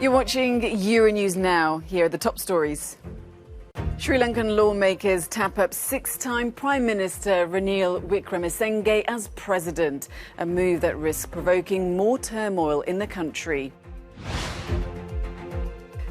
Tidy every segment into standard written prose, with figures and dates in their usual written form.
You're watching Euronews now. Here are the top stories. Sri Lankan lawmakers tap up six-time Prime Minister Ranil Wickremesinghe as president, a move that risks provoking more turmoil in the country.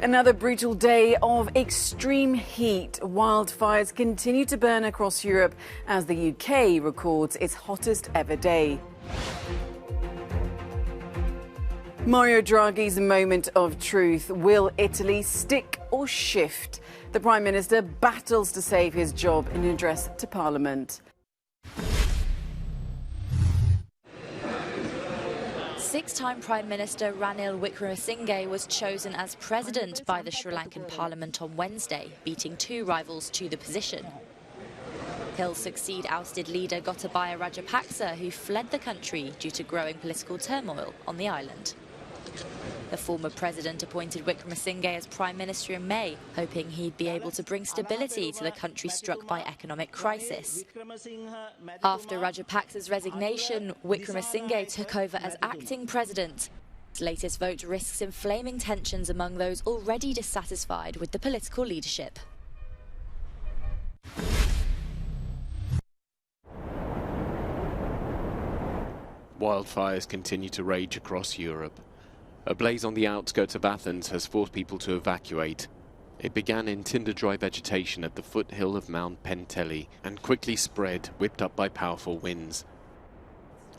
Another brutal day of extreme heat. Wildfires continue to burn across Europe as the UK records its hottest ever day. Mario Draghi's moment of truth. Will Italy stick or shift? The Prime Minister battles to save his job in an address to Parliament. Six-time Prime Minister Ranil Wickremesinghe was chosen as president by the Sri Lankan Parliament on Wednesday, beating two rivals to the position. He'll succeed ousted leader Gotabaya Rajapaksa, who fled the country due to growing political turmoil on the island. The former president appointed Wickremesinghe as Prime Minister in May, hoping he'd be able to bring stability to the country struck by economic crisis. After Rajapaksa's resignation, Wickremesinghe took over as acting president. His latest vote risks inflaming tensions among those already dissatisfied with the political leadership. Wildfires continue to rage across Europe. A blaze on the outskirts of Athens has forced people to evacuate. It began in tinder-dry vegetation at the foothill of Mount Penteli and quickly spread, whipped up by powerful winds.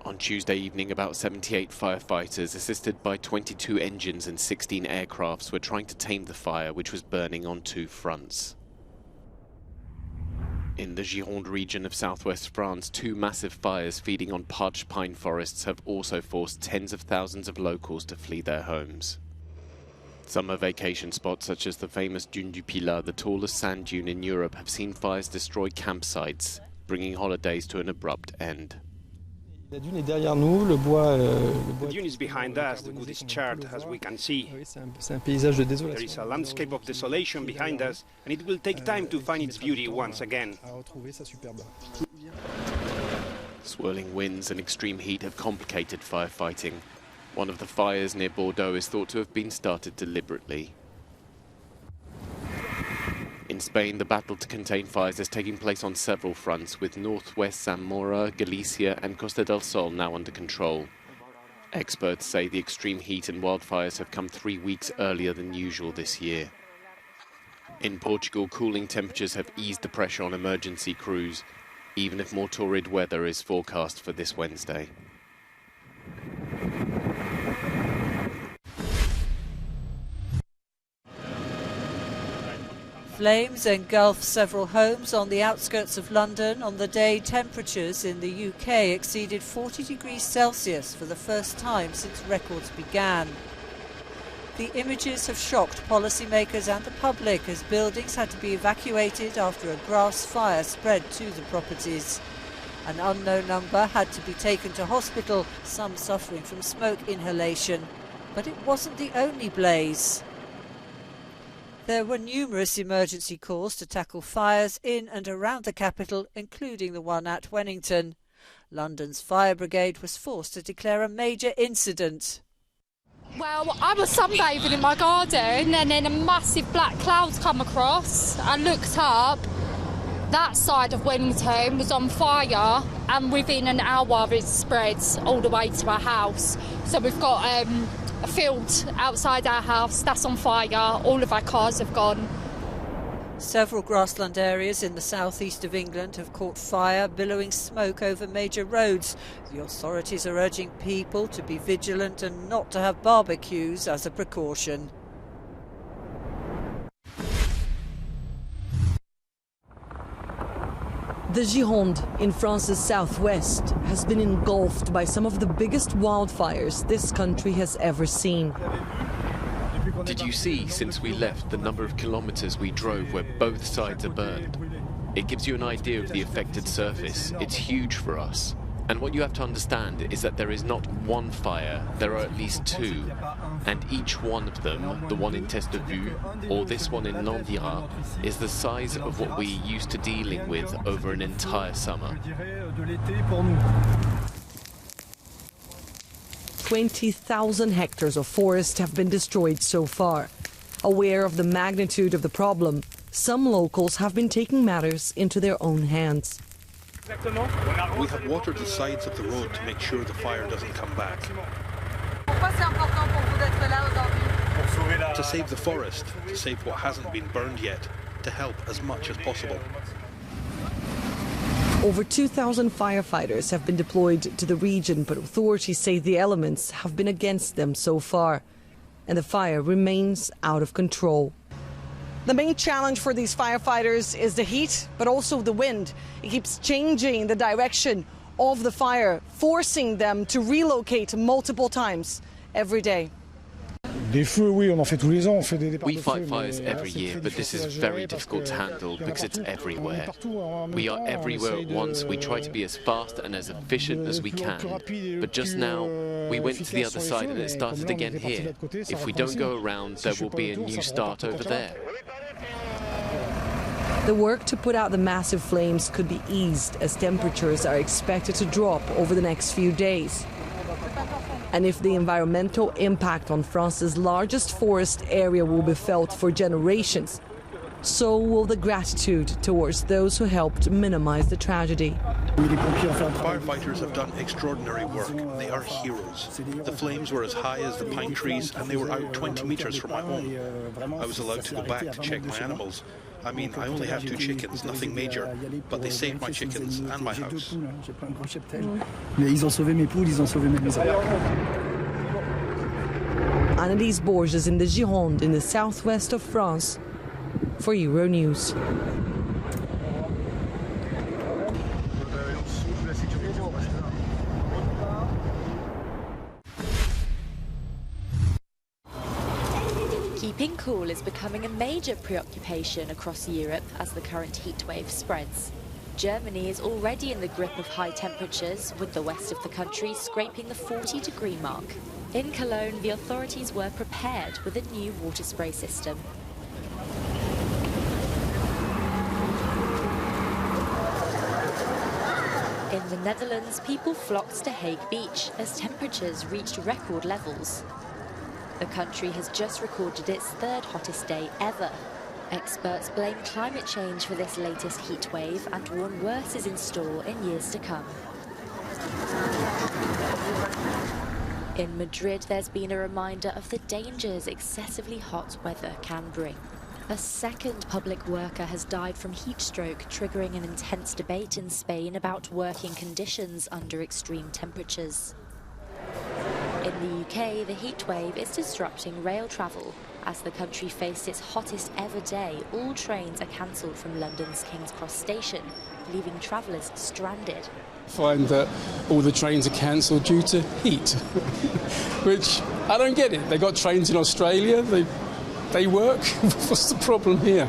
On Tuesday evening, about 78 firefighters, assisted by 22 engines and 16 aircrafts, were trying to tame the fire, which was burning on two fronts. In the Gironde region of southwest France, two massive fires feeding on parched pine forests have also forced tens of thousands of locals to flee their homes. Summer vacation spots such as the famous Dune du Pilat, the tallest sand dune in Europe, have seen fires destroy campsites, bringing holidays to an abrupt end. The dune is behind us, the wood is charred, as we can see. There is a landscape of desolation behind us, and it will take time to find its beauty once again. Swirling winds and extreme heat have complicated firefighting. One of the fires near Bordeaux is thought to have been started deliberately. In Spain, the battle to contain fires is taking place on several fronts, with northwest Zamora, Galicia and Costa del Sol now under control. Experts say the extreme heat and wildfires have come 3 weeks earlier than usual this year. In Portugal, cooling temperatures have eased the pressure on emergency crews, even if more torrid weather is forecast for this Wednesday. Flames engulfed several homes on the outskirts of London. On the day, temperatures in the UK exceeded 40 degrees Celsius for the first time since records began. The images have shocked policymakers and the public as buildings had to be evacuated after a grass fire spread to the properties. An unknown number had to be taken to hospital, some suffering from smoke inhalation. But it wasn't the only blaze. There were numerous emergency calls to tackle fires in and around the capital, including the one at Wennington. London's fire brigade was forced to declare a major incident. Well, I was sunbathing in my garden and then a massive black cloud come across. I looked up, that side of Wellington was on fire, and within an hour it spreads all the way to our house. So we've got a field outside our house that's on fire. All of our cars have gone. Several grassland areas in the southeast of England have caught fire, billowing smoke over major roads. The authorities are urging people to be vigilant and not to have barbecues as a precaution. The Gironde in France's southwest has been engulfed by some of the biggest wildfires this country has ever seen. Did you see, since we left, the number of kilometers we drove where both sides are burned? It gives you an idea of the affected surface. It's huge for us. And what you have to understand is that there is not one fire, there are at least two. And each one of them, the one in Testevue or this one in Landirat, is the size of what we're used to dealing with over an entire summer. 20,000 hectares of forest have been destroyed so far. Aware of the magnitude of the problem, some locals have been taking matters into their own hands. We have watered the sides of the road to make sure the fire doesn't come back. To save the forest, to save what hasn't been burned yet, to help as much as possible. Over 2,000 firefighters have been deployed to the region, but authorities say the elements have been against them so far, and the fire remains out of control. The main challenge for these firefighters is the heat, but also the wind. It keeps changing the direction of the fire, forcing them to relocate multiple times every day. We fight fires every year, but this is very difficult to handle because it's everywhere. We are everywhere at once. We try to be as fast and as efficient as we can. But just now, we went to the other side and it started again here. If we don't go around, there will be a new start over there. The work to put out the massive flames could be eased as temperatures are expected to drop over the next few days. And if the environmental impact on France's largest forest area will be felt for generations, so will the gratitude towards those who helped minimize the tragedy. Firefighters have done extraordinary work. They are heroes. The flames were as high as the pine trees and they were out 20 meters from my home. I was allowed to go back to check my animals. I mean, I only have 2 chickens, nothing major, but they saved my chickens and my house. Annalise Borges in the Gironde in the southwest of France for Euronews. Keeping cool is becoming a major preoccupation across Europe as the current heatwave spreads. Germany is already in the grip of high temperatures, with the west of the country scraping the 40-degree mark. In Cologne, the authorities were prepared with a new water spray system. In the Netherlands, people flocked to Hague Beach as temperatures reached record levels. The country has just recorded its 3rd hottest day ever. Experts blame climate change for this latest heat wave and warn worse is in store in years to come. In Madrid, there's been a reminder of the dangers excessively hot weather can bring. A second public worker has died from heat stroke, triggering an intense debate in Spain about working conditions under extreme temperatures. In the UK, the heatwave is disrupting rail travel. As the country faced its hottest ever day, all trains are cancelled from London's King's Cross station, leaving travellers stranded. I find that all the trains are cancelled due to heat, which I don't get it. They got trains in Australia, they work. What's the problem here?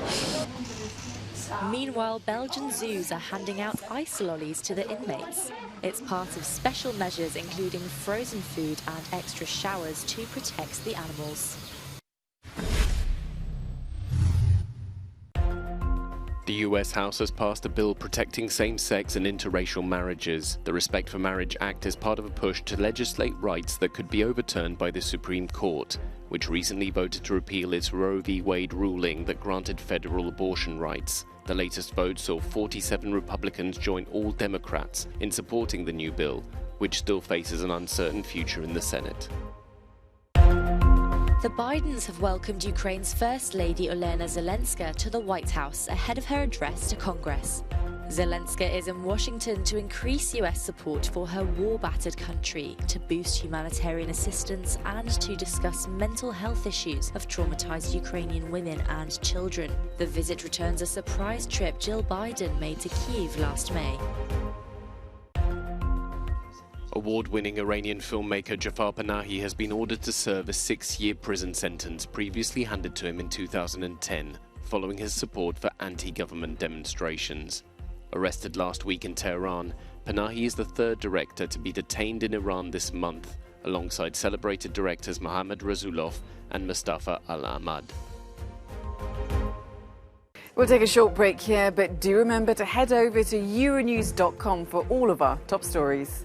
Meanwhile, Belgian zoos are handing out ice lollies to the inmates. It's part of special measures including frozen food and extra showers to protect the animals. The US House has passed a bill protecting same-sex and interracial marriages. The Respect for Marriage Act is part of a push to legislate rights that could be overturned by the Supreme Court, which recently voted to repeal its Roe v. Wade ruling that granted federal abortion rights. The latest vote saw 47 Republicans join all Democrats in supporting the new bill, which still faces an uncertain future in the Senate. The Bidens have welcomed Ukraine's First Lady Olena Zelenska to the White House ahead of her address to Congress. Zelenska is in Washington to increase US support for her war-battered country, to boost humanitarian assistance and to discuss mental health issues of traumatized Ukrainian women and children. The visit returns a surprise trip Jill Biden made to Kyiv last May. Award-winning Iranian filmmaker Jafar Panahi has been ordered to serve a 6-year prison sentence previously handed to him in 2010, following his support for anti-government demonstrations. Arrested last week in Tehran, Panahi is the 3rd director to be detained in Iran this month, alongside celebrated directors Mohammad Rasulov and Mustafa Al-Ahmad. We'll take a short break here, but do remember to head over to euronews.com for all of our top stories.